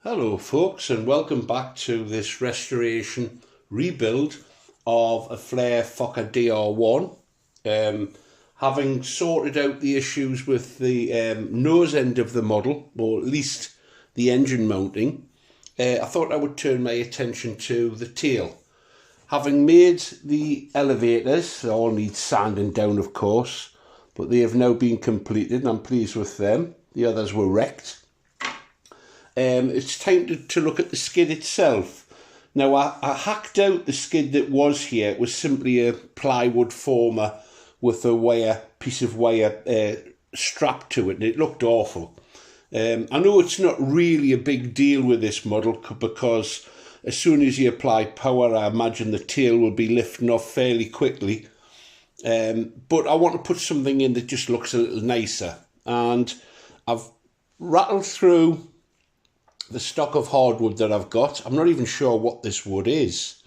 Hello folks, and welcome back to this restoration rebuild of a Flair Fokker DR1. Having sorted out the issues with the nose end of the model, or at least the engine mounting, I thought I would turn my attention to the tail. Having made the elevators, they all need sanding down of course, but they have now been completed and I'm pleased with them. The others were wrecked. It's time to look at the skid itself. Now I hacked out the skid that was here. It was simply a plywood former with a piece of wire strapped to it, and it looked awful. I know it's not really a big deal with this model because as soon as you apply power, I imagine the tail will be lifting off fairly quickly. But I want to put something in that just looks a little nicer, and I've rattled through the stock of hardwood that I've got. I'm not even sure what this wood is,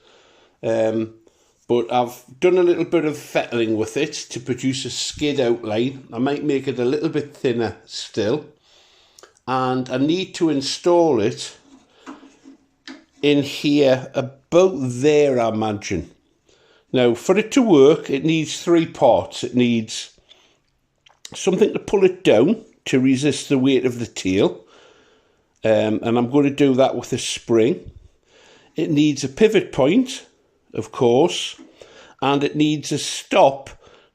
but I've done a little bit of fettling with it to produce a skid outline. I might make it a little bit thinner still, and I need to install it in here about there, I imagine. Now for it to work, it needs three parts. It needs something to pull it down to resist the weight of the tail. And I'm going to do that with a spring. It needs a pivot point, of course, and it needs a stop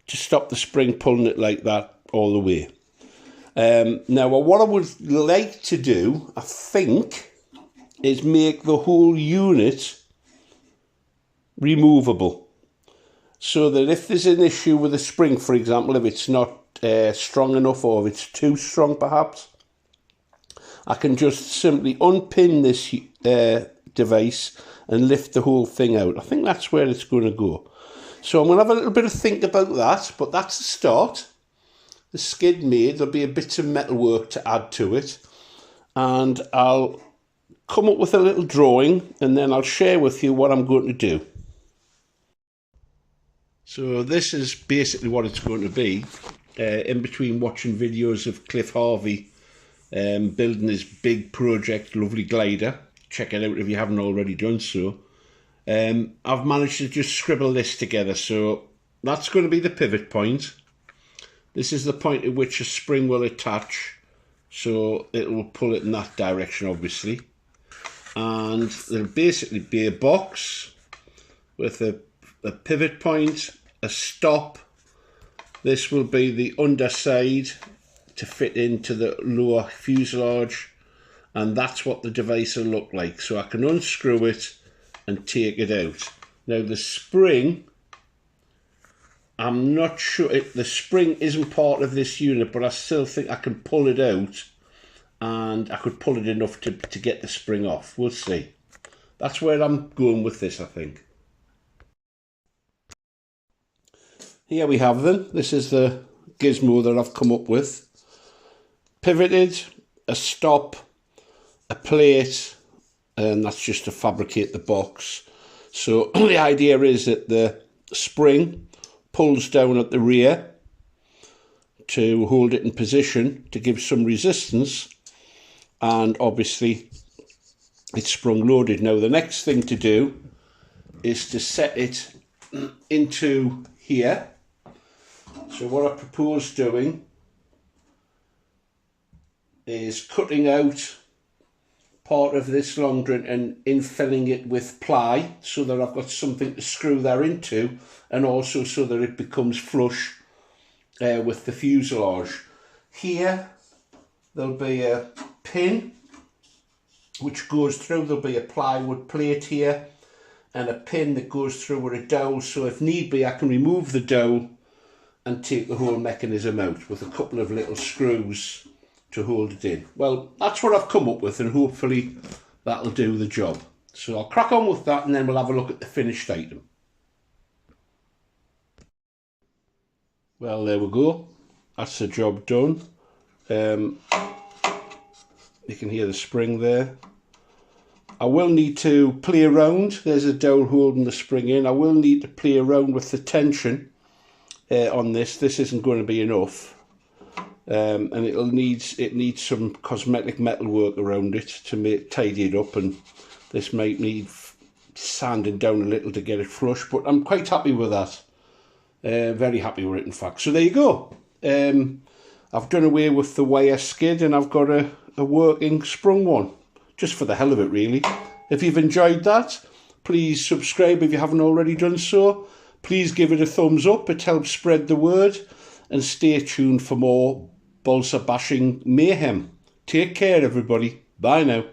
to stop the spring pulling it like that all the way. Now, what I would like to do, I think, is make the whole unit removable, so that if there's an issue with the spring, for example, if it's not strong enough or if it's too strong perhaps, I can just simply unpin this device and lift the whole thing out. I think that's where it's going to go. So I'm going to have a little bit of think about that, but that's the start. The skid made, there'll be a bit of metal work to add to it, and I'll come up with a little drawing and then I'll share with you what I'm going to do. So this is basically what it's going to be. In between watching videos of Cliff Harvey building his big project, lovely glider, check it out if you haven't already done so. I've managed to just scribble this together. So that's going to be the pivot point. This is the point at which a spring will attach, so it will pull it in that direction obviously, and there'll basically be a box with a pivot point, a stop. This will be the underside to fit into the lower fuselage, and that's what the device will look like. So I can unscrew it and take it out. Now the spring, I'm not sure, the spring isn't part of this unit, but I still think I can pull it out, and I could pull it enough to get the spring off. We'll see. That's where I'm going with this, I think. Here we have them. This is the gizmo that I've come up with. Pivoted, a stop, a plate, and that's just to fabricate the box. So the idea is that the spring pulls down at the rear to hold it in position to give some resistance, and obviously it's sprung loaded. Now the next thing to do is to set it into here. So what I propose doing is cutting out part of this long drint and infilling it with ply so that I've got something to screw there into, and also so that it becomes flush with the fuselage. Here there'll be a pin which goes through. There'll be a plywood plate here and a pin that goes through with a dowel, so if need be I can remove the dowel and take the whole mechanism out with a couple of little screws to hold it in. Well, that's what I've come up with, and hopefully that'll do the job. So I'll crack on with that and then we'll have a look at the finished item. Well, there we go. That's the job done. You can hear the spring there. I will need to play around. There's a dowel holding the spring in. I will need to play around with the tension on this. This isn't going to be enough. and it needs some cosmetic metal work around it to tidy it up, and this might need sanding down a little to get it flush, but I'm quite happy with that. Very happy with it, in fact. So there you go. I've done away with the wire skid, and I've got a working sprung one, just for the hell of it, really. If you've enjoyed that, please subscribe if you haven't already done so. Please give it a thumbs up, it helps spread the word, and stay tuned for more balsa bashing mayhem. Take care, everybody. Bye now.